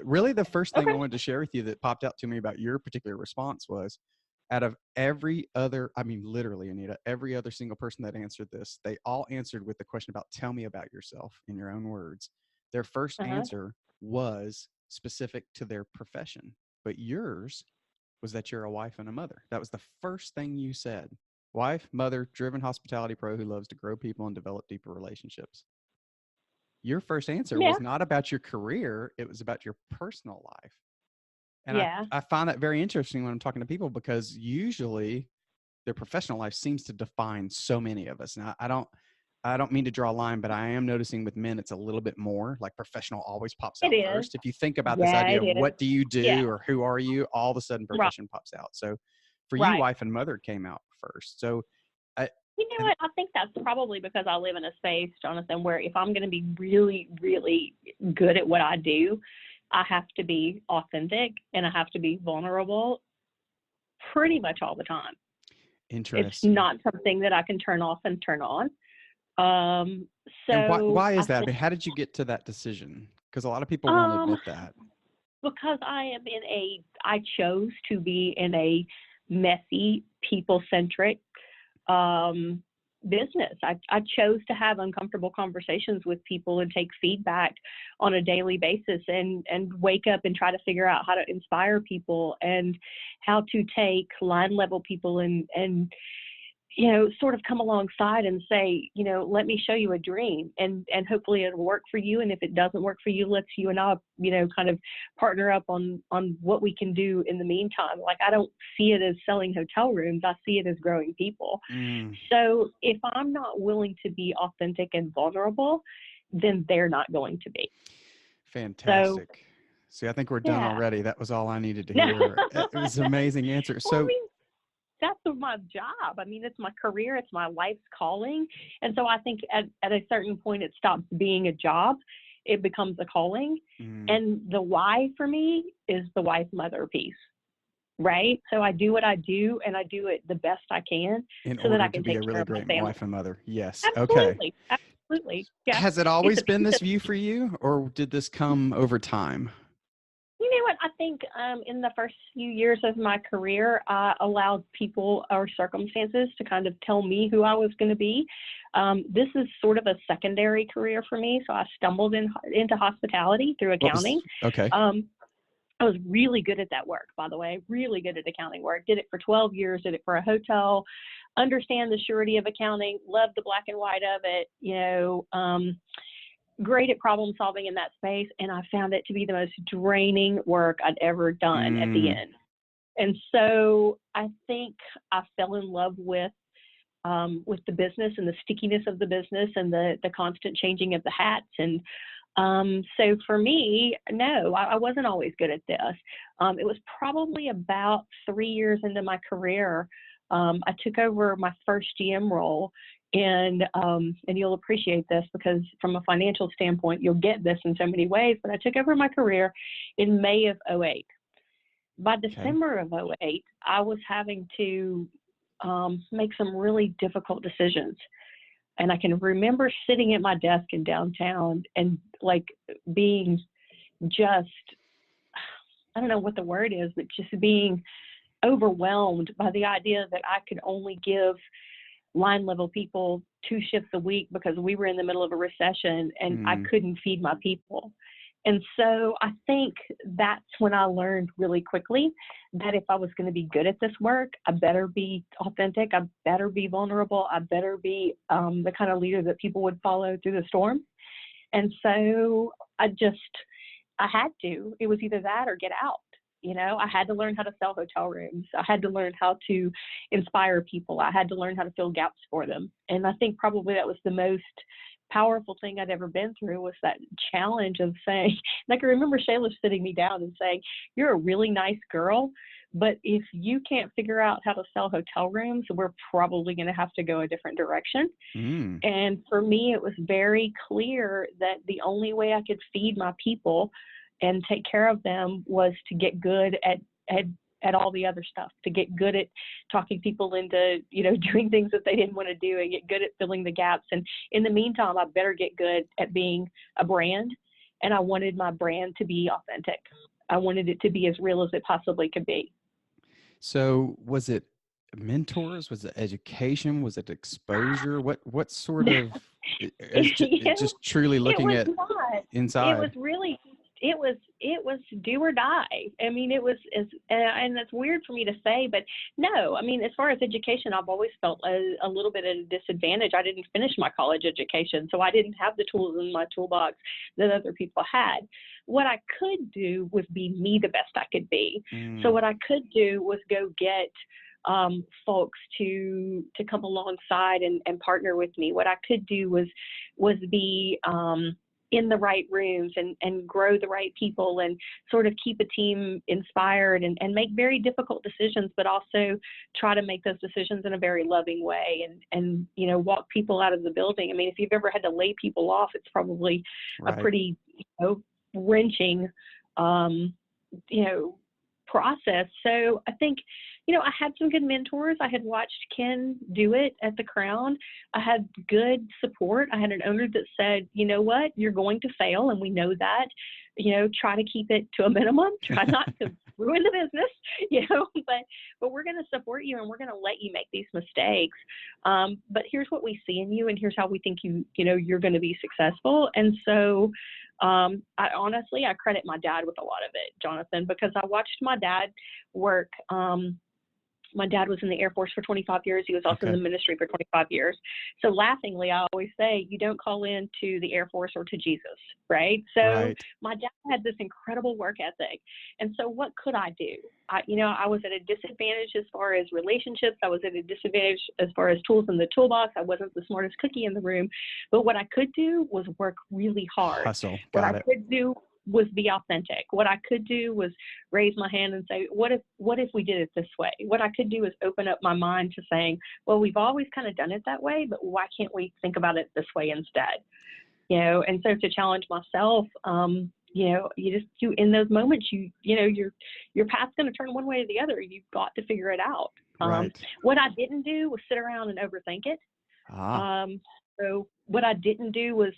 Really, the first thing I Okay. wanted to share with you that popped out to me about your particular response was, out of every other, I mean, literally, Anita, every other single person that answered this, they all answered with the question about, tell me about yourself in your own words. Their first Uh-huh. answer was specific to their profession, but yours was that you're a wife and a mother. That was the first thing you said. Wife, mother, driven hospitality pro who loves to grow people and develop deeper relationships. Your first answer Yeah. was not about your career, it was about your personal life. And Yeah. I find that very interesting when I'm talking to people, because usually their professional life seems to define so many of us. Now, I don't mean to draw a line, but I am noticing with men it's a little bit more like professional always pops It out is. first. If you think about this Yeah, idea it of is. what do you Yeah. do or who are you, all of a sudden Right. profession pops out. So for you, Right. wife and mother came out first. So I, You know and what? I think that's probably because I live in a space, Jonathan, where if I'm going to be really, really good at what I do, I have to be authentic and I have to be vulnerable pretty much all the time. It's interesting. not something that I can turn off and turn on. Um, And so why I is that? I think mean, how did you get to that decision? Because a lot of people won't um, admit that. because I chose to be in a messy, people centric um, business. I chose to have uncomfortable conversations with people and take feedback on a daily basis and wake up and try to figure out how to inspire people and how to take line level people and sort of come alongside and say, let me show you a dream and hopefully it'll work for you. And if it doesn't work for you, let's you and I, kind of partner up on what we can do in the meantime. Like, I don't see it as selling hotel rooms. I see it as growing people. Mm, So if I'm not willing to be authentic and vulnerable, then they're not going to be. So fantastic. See, I think we're done yeah. already. That was all I needed to No. hear. It was an amazing answer. Well, I So, mean, that's my job. I mean, it's my career, it's my life's calling. And so I think at a certain point, it stops being a job, it becomes a calling. mm, And the why for me is the wife mother piece, right? So I do what I do and I do it the best I can in so that order I to can be take a care really of my great family. wife and mother. Yes. Okay. Absolutely. Absolutely. Yeah. Has it It's always a been piece this of view for you, or did this come over time? You know what? I think in the first few years of my career, I allowed people or circumstances to kind of tell me who I was going to be. This is sort of a secondary career for me. So I stumbled into hospitality through What was, accounting. okay. Um, I was really good at that work, by the way, really good at accounting work. Did it for 12 years, did it for a hotel, understand the surety of accounting, loved the black and white of it, great at problem solving in that space. And I found it to be the most draining work I'd ever done at the Mm, end. And so I think I fell in love with the business and the stickiness of the business and the constant changing of the hats. And so for me, no, I wasn't always good at this. It was probably about 3 years into my career. I took over my first GM role, and you'll appreciate this because from a financial standpoint, you'll get this in so many ways. But I took over my career in May of '08. By okay. December of '08, I was having to make some really difficult decisions. And I can remember sitting at my desk in downtown and like being just, I don't know what the word is, but just being overwhelmed by the idea that I could only give line level people 2 shifts a week because we were in the middle of a recession and I Mm, couldn't feed my people. And so I think that's when I learned really quickly that if I was going to be good at this work, I better be authentic. I better be vulnerable. I better be the kind of leader that people would follow through the storm. And so I had to. It was either that or get out. I had to learn how to sell hotel rooms. I had to learn how to inspire people. I had to learn how to fill gaps for them. And I think probably that was the most powerful thing I'd ever been through was that challenge of saying, and I can remember Shayla sitting me down and saying, you're a really nice girl, But if you can't figure out how to sell hotel rooms, we're probably going to have to go a different direction. Mm. And for me, it was very clear that the only way I could feed my people and take care of them was to get good at all the other stuff, to get good at talking people into, doing things that they didn't want to do, and get good at filling the gaps. And in the meantime, I better get good at being a brand. And I wanted my brand to be authentic. I wanted it to be as real as it possibly could be. So was it mentors? Was it education? Was it exposure? What sort of is just truly It looking was at not. It was inside? really, it was do or die. I mean, it was, and that's weird for me to say, but no, I mean, as far as education, I've always felt a little bit at a disadvantage. I didn't finish my college education, so I didn't have the tools in my toolbox that other people had. What I could do was be me the best I could be. So what I could do was go get folks to come alongside and partner with me. What I could do was be in the right rooms and grow the right people and sort of keep a team inspired and make very difficult decisions, but also try to make those decisions in a very loving way and walk people out of the building. I mean, if you've ever had to lay people off, it's probably a Right. pretty wrenching process. So I think, I had some good mentors. I had watched Ken do it at the Crown. I had good support. I had an owner that said, you know what, you're going to fail, and we know that. Try to keep it to a minimum. Try not to ruin the business, but we're going to support you and we're going to let you make these mistakes. But here's what we see in you, and here's how we think you're going to be successful. And so I honestly credit my dad with a lot of it, Jonathan, because I watched my dad work. My dad was in the Air Force for 25 years. He was also in the ministry for 25 years. So laughingly, I always say, you don't call in to the Air Force or to Jesus, right? So Right. my dad had this incredible work ethic. And so what could I do? I was at a disadvantage as far as relationships. I was at a disadvantage as far as tools in the toolbox. I wasn't the smartest cookie in the room. But what I could do was work really hard. Hustle. What Got I it. could do was be authentic. What I could do was raise my hand and say, what if we did it this way? What I could do is open up my mind to saying, well, we've always kind of done it that way, but why can't we think about it this way instead? And so to challenge myself, you just do in those moments, your path's going to turn one way or the other. You've got to figure it out. Right. What I didn't do was sit around and overthink it. So what I didn't do was,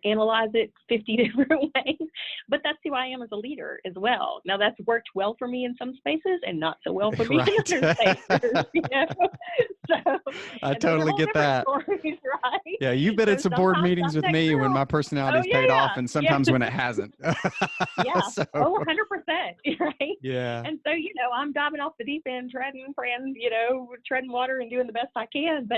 analyze it 50 different ways, but that's who I am as a leader as well. Now that's worked well for me in some spaces and not so well for me Right. in other spaces, So I totally get that. Stories, right? Yeah, you've been So at some board sometimes meetings I'm with that me when girl. my personality's paid off, and Yeah. sometimes when it hasn't. Yeah. So, 100%. Right. yeah. And so, I'm diving off the deep end, treading water and doing the best I can.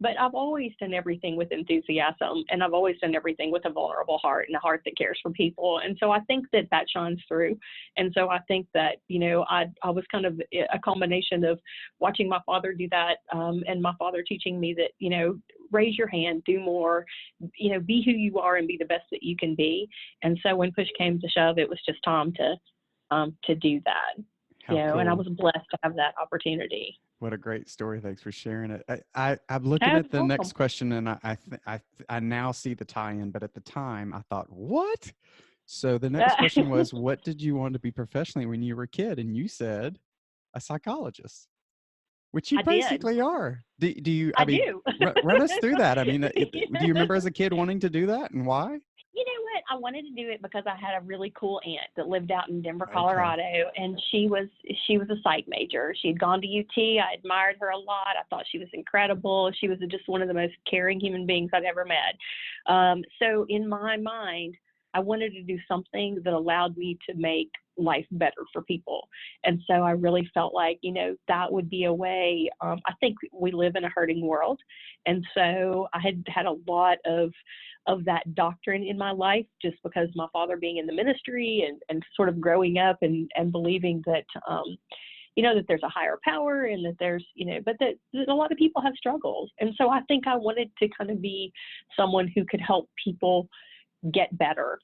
But I've always done everything with enthusiasm, and I've always done everything with a vulnerable heart and a heart that cares for people. And so I think that shines through. And so I think that, I was kind of a combination of watching my father do that, and my father teaching me that, raise your hand, do more, be who you are and be the best that you can be. And so when push came to shove, it was just time to do that. How cool. And I was blessed to have that opportunity. What a great story. Thanks for sharing it. I'm looking That's at the awesome. next question, and I now see the tie-in, but at the time I thought, what? So the next question was, what did you want to be professionally when you were a kid? And you said a psychologist, which you basically are. Do you, I mean, do. Run us through that. I mean, do you remember as a kid wanting to do that, and why? You know what? I wanted to do it because I had a really cool aunt that lived out in Denver, Colorado, and she was a psych major. She had gone to UT. I admired her a lot. I thought she was incredible. She was just one of the most caring human beings I'd ever met. So in my mind, I wanted to do something that allowed me to make life better for people. And so I really felt like, that would be a way. I think we live in a hurting world. And so I had a lot of that doctrine in my life, just because my father being in the ministry and sort of growing up and believing that, that there's a higher power and that there's, but that a lot of people have struggles. And so I think I wanted to kind of be someone who could help people get better,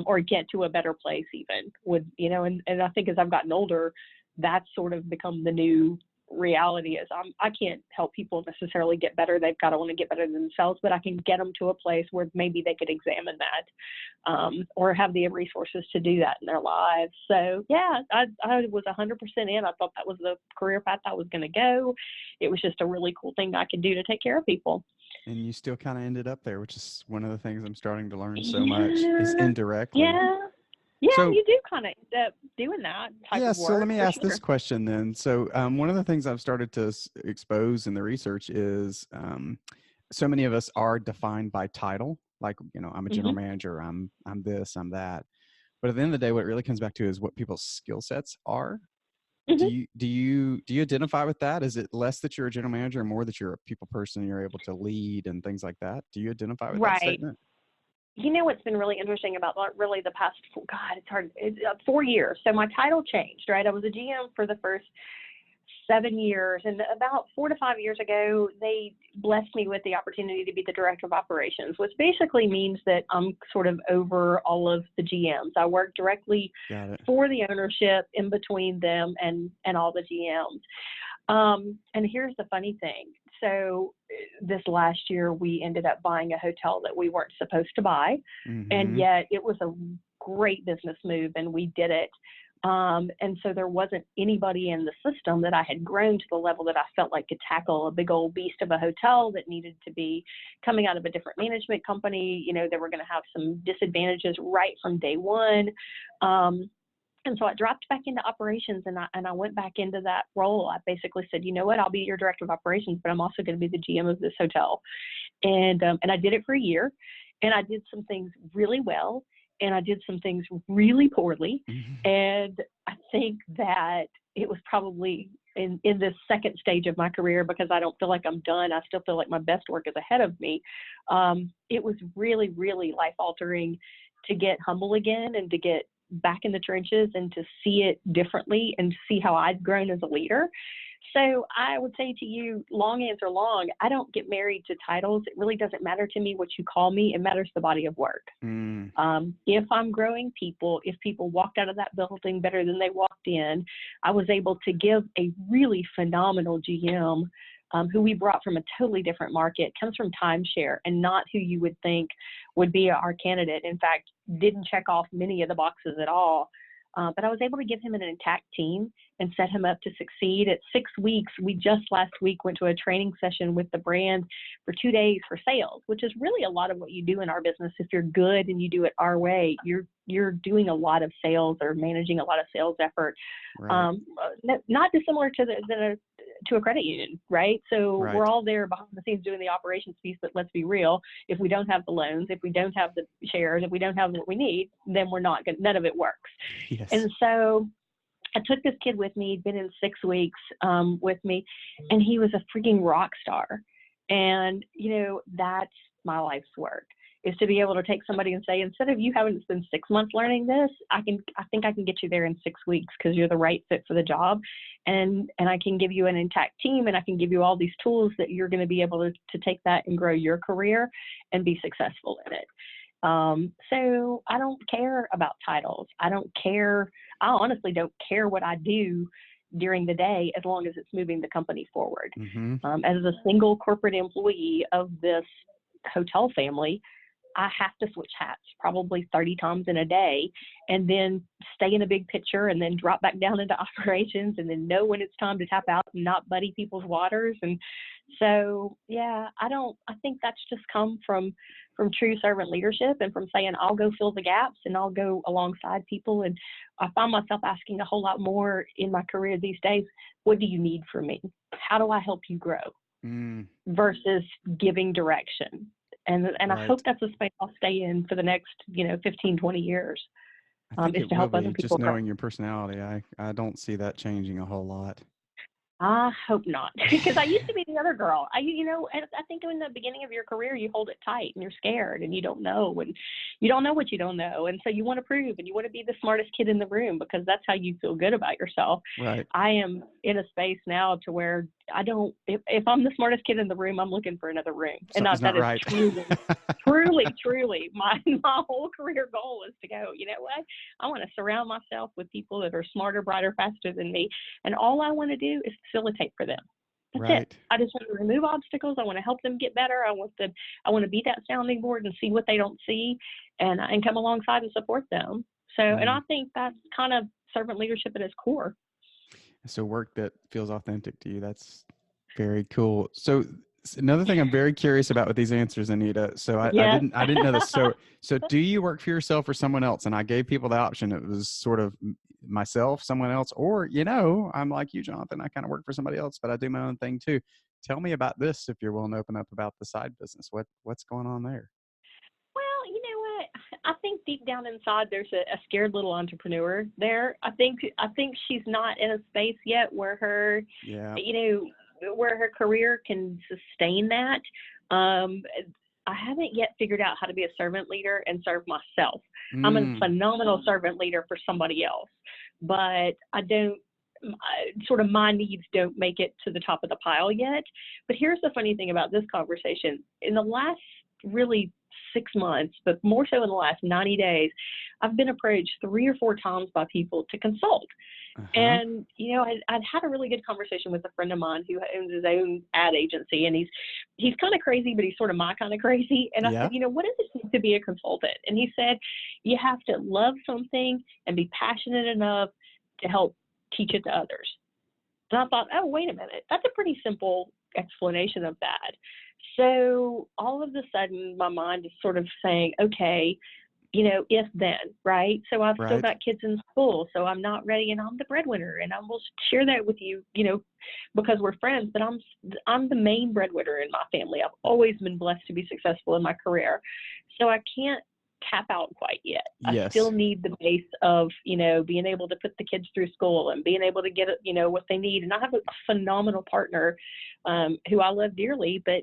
or get to a better place even and I think as I've gotten older, that's sort of become the new reality. Is I can't help people necessarily get better. They've got to want to get better than themselves, but I can get them to a place where maybe they could examine that, or have the resources to do that in their lives. So yeah, I was 100% in. I thought that was the career path I was going to go. It was just a really cool thing I could do to take care of people. And you still kind of ended up there, which is one of the things I'm starting to learn so much is Yeah, indirectly. yeah, yeah. So You do kind of end up doing that type yeah, of so let work me for ask this sure. question then. So one of the things I've started to expose in the research is so many of us are defined by title. Like, I'm a general Hmm. manager, I'm this, I'm that. But at the end of the day, what it really comes back to is what people's skill sets are. Hmm. Do you identify with that? Is it less that you're a general manager and more that you're a people person and you're able to lead and things like that? Do you identify with that Right. statement? You know what's been really interesting about really the past, God, it's hard, 4 years. So my title changed, right? I was a GM for the first 7 years, and about 4 to 5 years ago, they blessed me with the opportunity to be the director of operations, which basically means that I'm sort of over all of the GMs. I work directly Got it. for the ownership in between them and all the GMs. And here's the funny thing. So this last year, we ended up buying a hotel that we weren't supposed to buy, and Mm-hmm. yet it was a great business move, and we did it. And so there wasn't anybody in the system that I had grown to the level that I felt like could tackle a big old beast of a hotel that needed to be coming out of a different management company. They were going to have some disadvantages right from day one. And so I dropped back into operations, and I went back into that role. I basically said, you know what, I'll be your director of operations, but I'm also going to be the GM of this hotel. And I did it for a year, and I did some things really well, and I did some things really poorly. Mm-hmm. And I think that it was probably in this second stage of my career, because I don't feel like I'm done. I still feel like my best work is ahead of me. It was really, really life altering to get humble again and to get back in the trenches and to see it differently and see how I'd grown as a leader. So I would say to you, long answer long, I don't get married to titles. It really doesn't matter to me what you call me. It matters the body of work. Mm. If I'm growing people, if people walked out of that building better than they walked in, I was able to give a really phenomenal GM, who we brought from a totally different market, comes from timeshare and not who you would think would be our candidate. In fact, didn't check off many of the boxes at all. But I was able to give him an intact team and set him up to succeed. At 6 weeks, we just last week went to a training session with the brand for 2 days for sales, which is really a lot of what you do in our business. If you're good and you do it our way, you're doing a lot of sales or managing a lot of sales effort. Right. Not dissimilar to a credit union, right? So we're Right. all there behind the scenes doing the operations piece, but let's be real. If we don't have the loans, if we don't have the shares, if we don't have what we need, then we're not good. None of it works. Yes. And so I took this kid with me. He'd been in 6 weeks with me, and he was a freaking rock star. And, that's my life's work, is to be able to take somebody and say, instead of you having to spend 6 months learning this, I think I can get you there in 6 weeks because you're the right fit for the job. And I can give you an intact team, and I can give you all these tools that you're going to be able to take that and grow your career and be successful in it. So I don't care about titles. I honestly don't care what I do during the day, as long as it's moving the company forward. Mm-hmm. As a single corporate employee of this hotel family, I have to switch hats probably 30 times in a day, and then stay in a big picture, and then drop back down into operations, and then know when it's time to tap out and not muddy people's waters. And so, yeah, I think that's just come from true servant leadership, and from saying, I'll go fill the gaps and I'll go alongside people. And I find myself asking a whole lot more in my career these days, what do you need from me? How do I help you grow? Mm. Versus giving direction. And I Right. hope that's a space I'll stay in for the next, 15, 20 years, I think is it to will help other be just people grow. knowing your personality. I don't see that changing a whole lot. I hope not, because I used to be the other girl. And I think in the beginning of your career, you hold it tight and you're scared and you don't know what you don't know. And so you want to prove, and you want to be the smartest kid in the room, because that's how you feel good about yourself. Right. I am in a space now to where I don't, if I'm the smartest kid in the room, I'm looking for another room. And Something's not that is right. truly my whole career goal is to go, you know what? I want to surround myself with people that are smarter, brighter, faster than me. And all I want to do is facilitate for them. That's Right. it. I just want to remove obstacles. I want to help them get better. I want to be that sounding board and see what they don't see and come alongside and support them. So, and I think that's kind of servant leadership at its core. So work that feels authentic to you. That's very cool. So another thing I'm very curious about with these answers, Anita. So I didn't know this. So do you work for yourself or someone else? And I gave people the option. It was sort of myself, someone else, or, you know, I'm like you, Jonathan. I kind of work for somebody else, but I do my own thing too. Tell me about this if you're willing to open up about the side business. What's going on there? Well, you know what? I think deep down inside there's a scared little entrepreneur there. I think she's not in a space yet where her, you know, where her career can sustain that. I haven't yet figured out how to be a servant leader and serve myself. I'm a phenomenal servant leader for somebody else, but I don't. Sort of my needs don't make it to the top of the pile yet. But here's the funny thing about this conversation. In the last really 6 months, but more so in the last 90 days, I've been approached 3 or 4 times by people to consult. And, you know, I'd had a really good conversation with a friend of mine who owns his own ad agency, and he's kind of crazy, but he's sort of my kind of crazy. And I said, you know, what does it mean to be a consultant? And he said, you have to love something and be passionate enough to help teach it to others. And I thought, oh, wait a minute, that's a pretty simple explanation of that. So all of a sudden, my mind is sort of saying, okay, you know, if then, right? So I've still got kids in school, so I'm not ready, and I'm the breadwinner, and I will share that with you, you know, because we're friends, but I'm the main breadwinner in my family. I've always been blessed to be successful in my career. So I can't tap out quite yet. I still need the base of, you know, being able to put the kids through school and being able to get, you know, what they need. And I have a phenomenal partner who I love dearly, but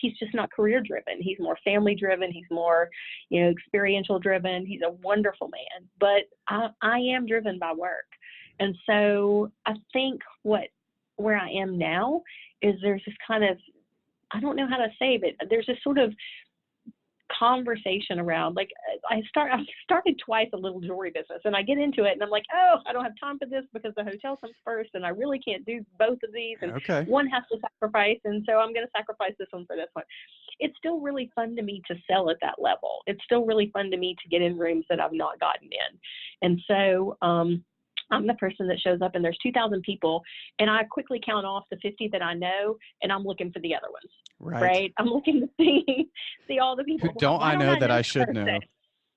he's just not career driven. He's more family driven. He's more, you know, experiential driven. He's a wonderful man, but I am driven by work. And so I think where I am now is there's this kind of, I don't know how to say, but there's this sort of conversation around, like, I've started twice a little jewelry business, and I get into it and I'm like, oh, I don't have time for this because the hotel comes first and I really can't do both of these, and one has to sacrifice, and so I'm going to sacrifice this one for this one. It's still really fun to me to sell at that level. It's still really fun to me to get in rooms that I've not gotten in. And so I'm the person that shows up and there's 2,000 people, and I quickly count off the 50 that I know, and I'm looking for the other ones. Right? I'm looking to see all the people. Who don't I know that I should know?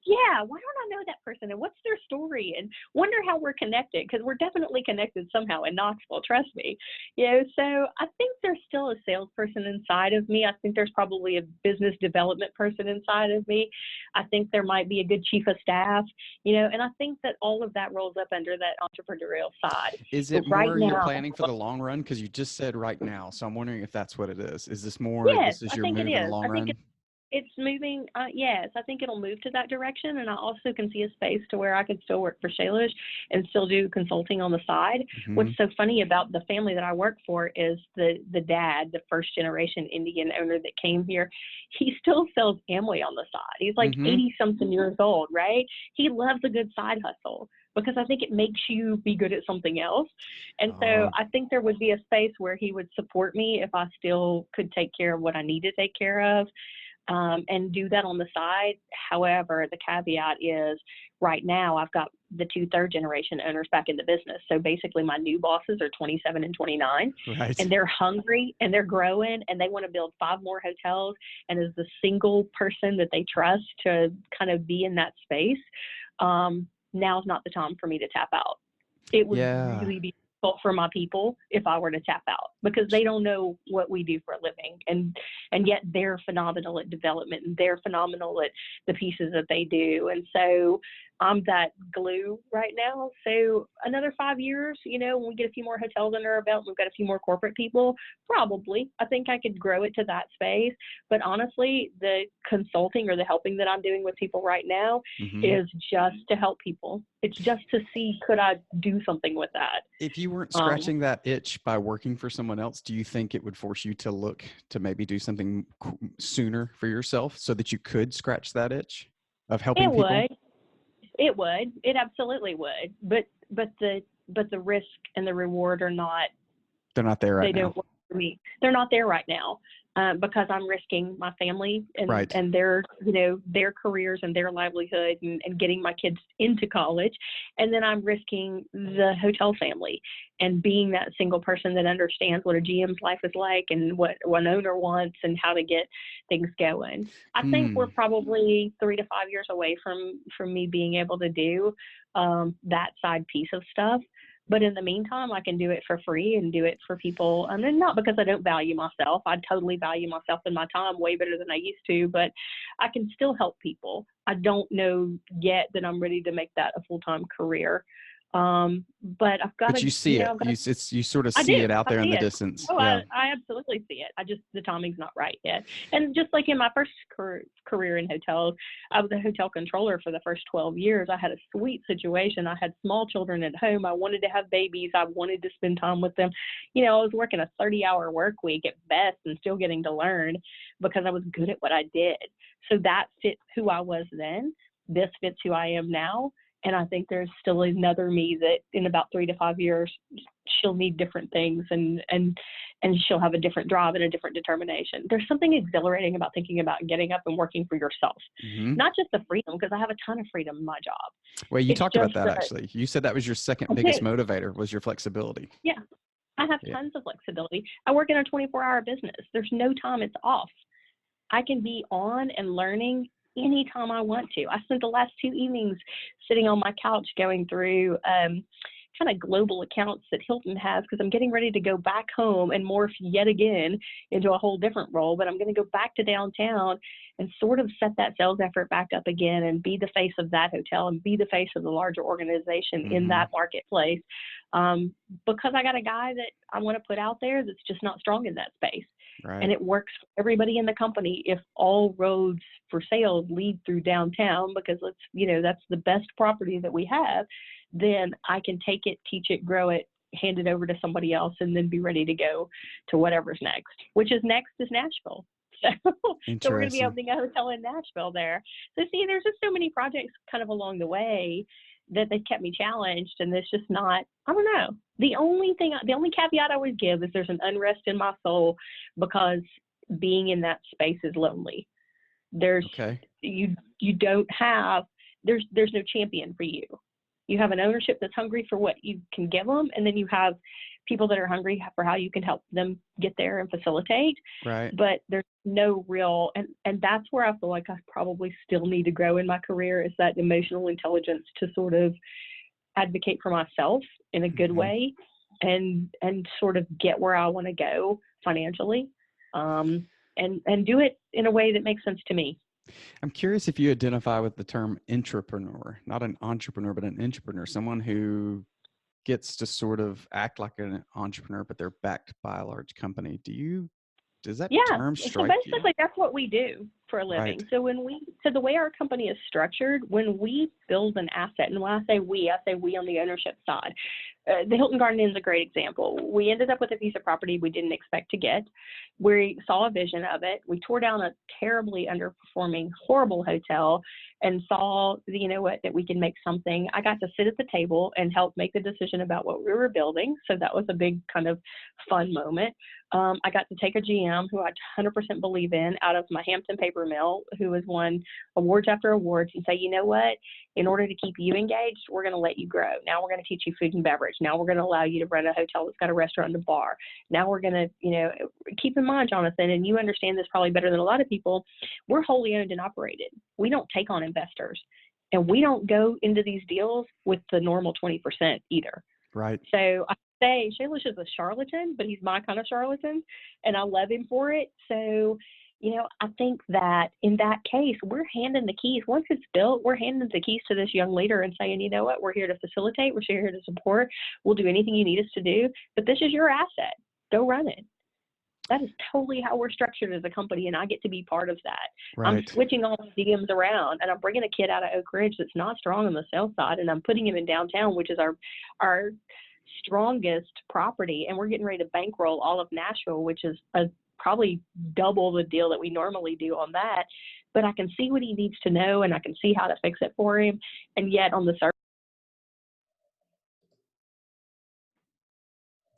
Yeah, why don't I know that person, and what's their story, and wonder how we're connected, because we're definitely connected somehow in Knoxville, trust me. You know, so I think there's still a salesperson inside of me. I think there's probably a business development person inside of me. I think there might be a good chief of staff, you know, and I think that all of that rolls up under that entrepreneurial side. Is it more you're planning for the long run? Because you just said right now, so I'm wondering if that's what it is. Is this more, yes, this is I your think move it in is. the long run? It's moving. Yes, I think it'll move to that direction. And I also can see a space to where I could still work for Shalish and still do consulting on the side. What's so funny about the family that I work for is the dad, the first generation Indian owner that came here, he still sells Amway on the side. He's like 80 something years old, right? He loves a good side hustle, because I think it makes you be good at something else. And so I think there would be a space where he would support me if I still could take care of what I need to take care of. And do that on the side. However, the caveat is right now I've got the 2 third generation owners back in the business. So basically my new bosses are 27 and 29, and they're hungry and they're growing and they want to build 5 more hotels. And as the single person that they trust to kind of be in that space, now's not the time for me to tap out. It would really be difficult for my people if I were to tap out, because they don't know what we do for a living, and yet they're phenomenal at development, and they're phenomenal at the pieces that they do. And so I'm that glue right now. So another 5 years, when we get a few more hotels under our belt, we've got a few more corporate people, probably. I think I could grow it to that space. But honestly, the consulting or the helping that I'm doing with people right now is just to help people. It's just to see, could I do something with that? If you weren't scratching that itch by working for someone else, do you think it would force you to look to maybe do something sooner for yourself so that you could scratch that itch of helping It people? would. It would. It absolutely would. But the risk and the reward are not. They're not there right They now. don't work for me. They're not there right now, because I'm risking my family Right. and their their careers and their livelihood and getting my kids into college, and then I'm risking the hotel family and being that single person that understands what a GM's life is like and what one owner wants and how to get things going. I think we're probably 3 to 5 years away from me being able to do that side piece of stuff. But in the meantime, I can do it for free and do it for people. And then not because I don't value myself. I totally value myself and my time way better than I used to, but I can still help people. I don't know yet that I'm ready to make that a full-time career. But I've got But to, you see it. I've got You sort of I see do. it out I there in see the it. distance. Oh, Yeah. I absolutely see it. The timing's not right yet. And just like in my first career in hotels, I was a hotel controller for the first 12 years. I had a sweet situation. I had small children at home. I wanted to have babies. I wanted to spend time with them. I was working a 30-hour work week at best and still getting to learn because I was good at what I did. So that fits who I was then. This fits who I am now. And I think there's still another me that in about 3 to 5 years, she'll need different things and she'll have a different drive and a different determination. There's something exhilarating about thinking about getting up and working for yourself, not just the freedom, because I have a ton of freedom in my job. Well, you It's talked about just that that actually. You said that was your second I biggest do. motivator was your flexibility. Yeah, I have Yeah. tons of flexibility. I work in a 24-hour business. There's no time it's off. I can be on and learning anytime I want to. I spent the last 2 evenings sitting on my couch going through kind of global accounts that Hilton has because I'm getting ready to go back home and morph yet again into a whole different role. But I'm going to go back to downtown and sort of set that sales effort back up again and be the face of that hotel and be the face of the larger organization in that marketplace, because I got a guy that I want to put out there that's just not strong in that space. Right. And it works for everybody in the company if all roads for sales lead through downtown, because that's the best property that we have. Then I can take it, teach it, grow it, hand it over to somebody else, and then be ready to go to whatever's next. Which is next is Nashville. So we're going to be opening a hotel in Nashville there. So see, there's just so many projects kind of along the way that they've kept me challenged, and it's just not, I don't know. The only caveat I would give is there's an unrest in my soul because being in that space is lonely. There's you don't have there's no champion for you. You have an ownership that's hungry for what you can give them, and then you have people that are hungry for how you can help them get there and facilitate. Right. But there's no real, and that's where I feel like I probably still need to grow in my career, is that emotional intelligence to sort of advocate for myself in a good way and sort of get where I want to go financially, and do it in a way that makes sense to me. I'm curious if you identify with the term intrapreneur, not an entrepreneur, but an intrapreneur, someone who gets to sort of act like an entrepreneur, but they're backed by a large company. Does that term So strike you? basically that's what we do for a living. Right. So the way our company is structured, when we build an asset, and when I say we on the ownership side, the Hilton Garden Inn is a great example. We ended up with a piece of property we didn't expect to get. We saw a vision of it. We tore down a terribly underperforming, horrible hotel and saw, that we can make something. I got to sit at the table and help make the decision about what we were building. So that was a big kind of fun moment. I got to take a GM who I 100% believe in out of my Hampton paper mill, who has won awards after awards, and say, you know what, in order to keep you engaged, we're going to let you grow. Now we're going to teach you food and beverage. Now we're going to allow you to run a hotel that's got a restaurant and a bar. Now we're going to, keep in mind, Jonathan, and you understand this probably better than a lot of people, we're wholly owned and operated. We don't take on investors, and we don't go into these deals with the normal 20% either. Right. So I say Shalish is a charlatan, but he's my kind of charlatan, and I love him for it. So I think that in that case, we're handing the keys. Once it's built, we're handing the keys to this young leader and saying, you know what, we're here to facilitate, we're here to support, we'll do anything you need us to do, but this is your asset. Go run it. That is totally how we're structured as a company, and I get to be part of that. I'm Right. switching all the DMs around, and I'm bringing a kid out of Oak Ridge that's not strong on the sales side, and I'm putting him in downtown, which is our strongest property, and we're getting ready to bankroll all of Nashville, which is probably double the deal that we normally do on that. But I can see what he needs to know, and I can see how to fix it for him, and yet on the surface.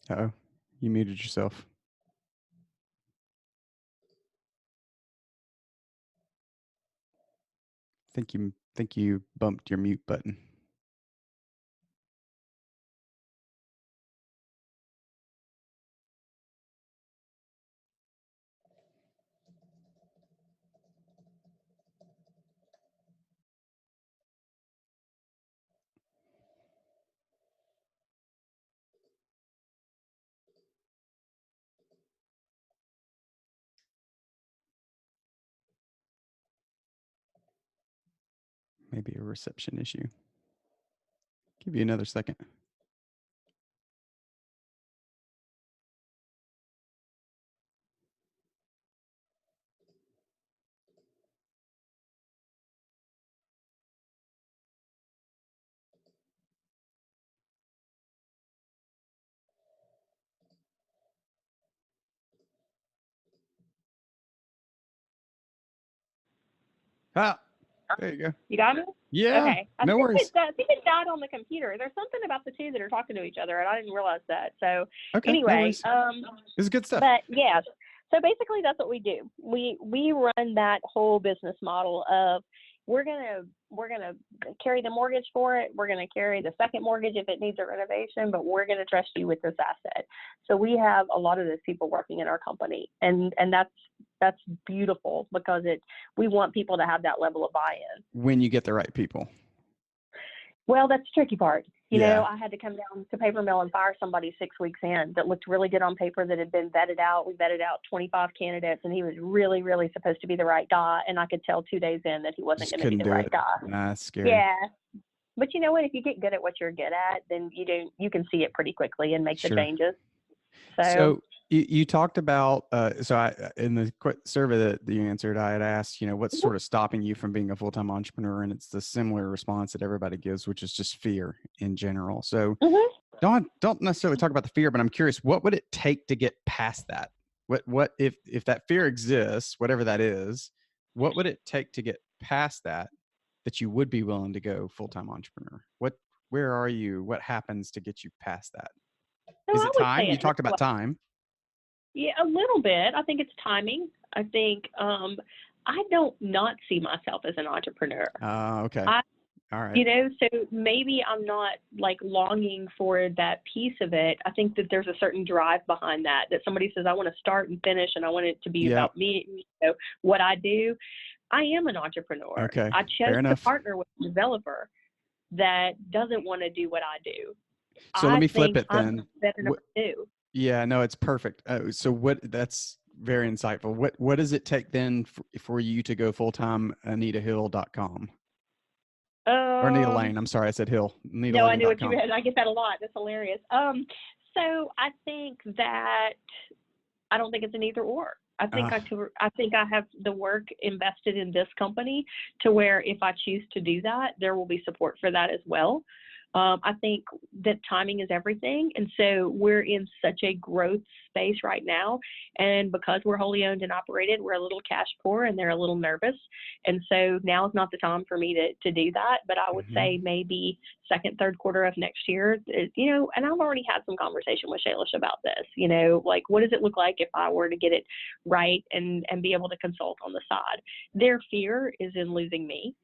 Uh-oh, you muted yourself. Think you bumped your mute button. Maybe a reception issue. Give you another second. Ah, there you go. You got me? Yeah, Okay. no worries. I think it died on the computer. There's something about the two that are talking to each other, and I didn't realize that. So Okay, no anyway, worries. This is good stuff. but yeah. So basically, that's what we do. We run that whole business model of we're gonna carry the mortgage for it. We're gonna carry the second mortgage if it needs a renovation, but we're gonna trust you with this asset. So we have a lot of those people working in our company, and that's beautiful because we want people to have that level of buy-in. When you get the right people. Well, that's the tricky part. Yeah. I had to come down to paper mill and fire somebody 6 weeks in that looked really good on paper, that had been vetted out. We vetted out 25 candidates, and he was really, really supposed to be the right guy. And I could tell 2 days in that he wasn't Just going to be couldn't the do right it. guy. Nah, that's scary. Yeah. But you know what? If you get good at what you're good at, then you can see it pretty quickly and make the Sure. changes. So you talked about, in the survey that you answered, I had asked, what's sort of stopping you from being a full-time entrepreneur? And it's the similar response that everybody gives, which is just fear in general. So don't necessarily talk about the fear, but I'm curious, what would it take to get past that? What if that fear exists, whatever that is, what would it take to get past that you would be willing to go full-time entrepreneur? Where are you? What happens to get you past that? So Is I it would time? say You talked about time. Yeah, a little bit. I think it's timing. I think I don't not see myself as an entrepreneur. Okay. All right. So maybe I'm not like longing for that piece of it. I think that there's a certain drive behind that somebody says, I want to start and finish, and I want it to be about me, what I do. I am an entrepreneur. Okay. I chose Fair to enough. partner with a developer that doesn't want to do what I do. So let me flip it then. I'm better number two. Yeah, no, it's perfect. So that's very insightful. What does it take then for you to go full-time AnitaHill.com? Or Anita Lane. I'm sorry, I said Hill. No, I knew what you meant. I get that a lot. That's hilarious. So I think that I don't think it's an either or. I think I have the work invested in this company to where if I choose to do that, there will be support for that as well. I think that timing is everything. And so we're in such a growth space right now. And because we're wholly owned and operated, we're a little cash poor and they're a little nervous. And so now is not the time for me to do that. But I would say maybe second, third quarter of next year, and I've already had some conversation with Shalish about this, like what does it look like if I were to get it right and be able to consult on the side? Their fear is in losing me.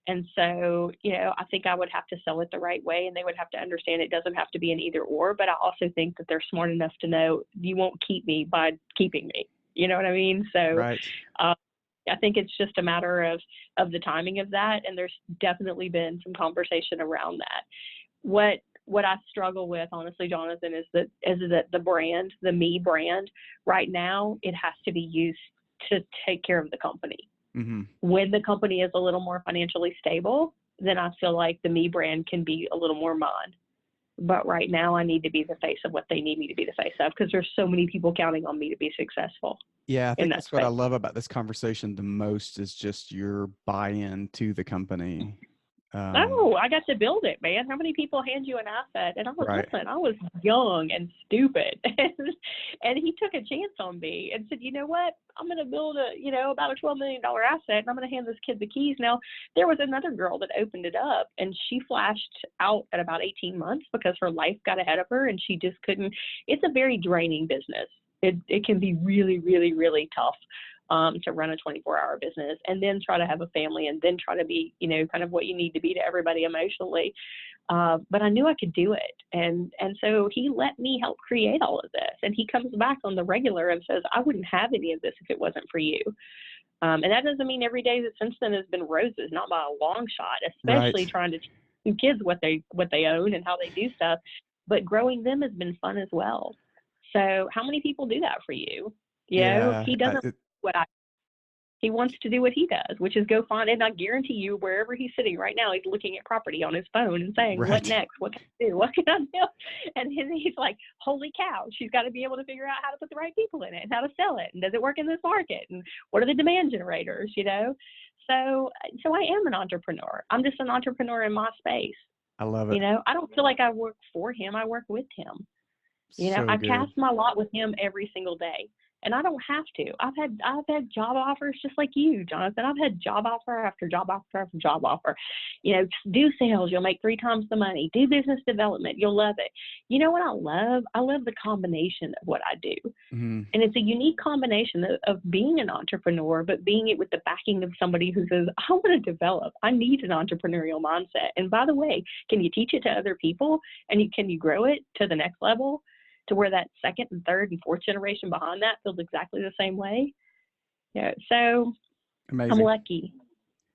And so, I think I would have to sell it the right way, and they would have to understand it doesn't have to be an either or, but I also think that they're smart enough to know you won't keep me by keeping me. You know what I mean? So right. I think it's just a matter of the timing of that. And there's definitely been some conversation around that. What I struggle with, honestly, Jonathan, is that the brand, the me brand right now, it has to be used to take care of the company. Mm-hmm. When the company is a little more financially stable, then I feel like the me brand can be a little more mine. But right now I need to be the face of what they need me to be the face of, because there's so many people counting on me to be successful. Yeah, I think that's what I space. love about this conversation the most is just your buy-in to the company. I got to build it, man. How many people hand you an asset? And I was, Right. listen, I was young and stupid. And he took a chance on me and said, you know what? I'm going to build about a $12 million asset, and I'm going to hand this kid the keys. Now, there was another girl that opened it up, and she flashed out at about 18 months because her life got ahead of her, and she just couldn't. It's a very draining business. It can be really, really, really tough. To run a 24-hour business and then try to have a family and then try to be, kind of what you need to be to everybody emotionally. But I knew I could do it. And so he let me help create all of this. And he comes back on the regular and says, I wouldn't have any of this if it wasn't for you. And that doesn't mean every day that since then has been roses, not by a long shot, especially Right. trying to teach kids what they own and how they do stuff. But growing them has been fun as well. So how many people do that for you? Yeah. He doesn't he wants to do what he does, which is go find it. And I guarantee you, wherever he's sitting right now, he's looking at property on his phone and saying, Right. what next? What can I do? What can I do? And he's like, holy cow, she's got to be able to figure out how to put the right people in it and how to sell it. And does it work in this market? And what are the demand generators, So I am an entrepreneur. I'm just an entrepreneur in my space. I love it. I don't feel like I work for him. I work with him. I cast my lot with him every single day. And I don't have to. I've had job offers just like you, Jonathan. I've had job offer after job offer after job offer. Do sales, you'll make 3 times the money. Do business development, you'll love it. You know what I love? I love the combination of what I do. Mm-hmm. And it's a unique combination of being an entrepreneur, but being it with the backing of somebody who says, I want to develop. I need an entrepreneurial mindset. And by the way, can you teach it to other people? And can you grow it to the next level? To where that second and third and fourth generation behind that feels exactly the same way. So Amazing. I'm lucky.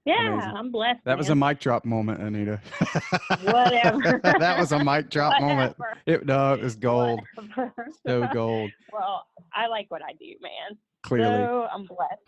Yeah, Amazing. I'm blessed. That was a mic drop moment, Anita. Whatever. That was a mic drop moment. It was gold. Whatever. So gold. Well, I like what I do, man. Clearly. So I'm blessed.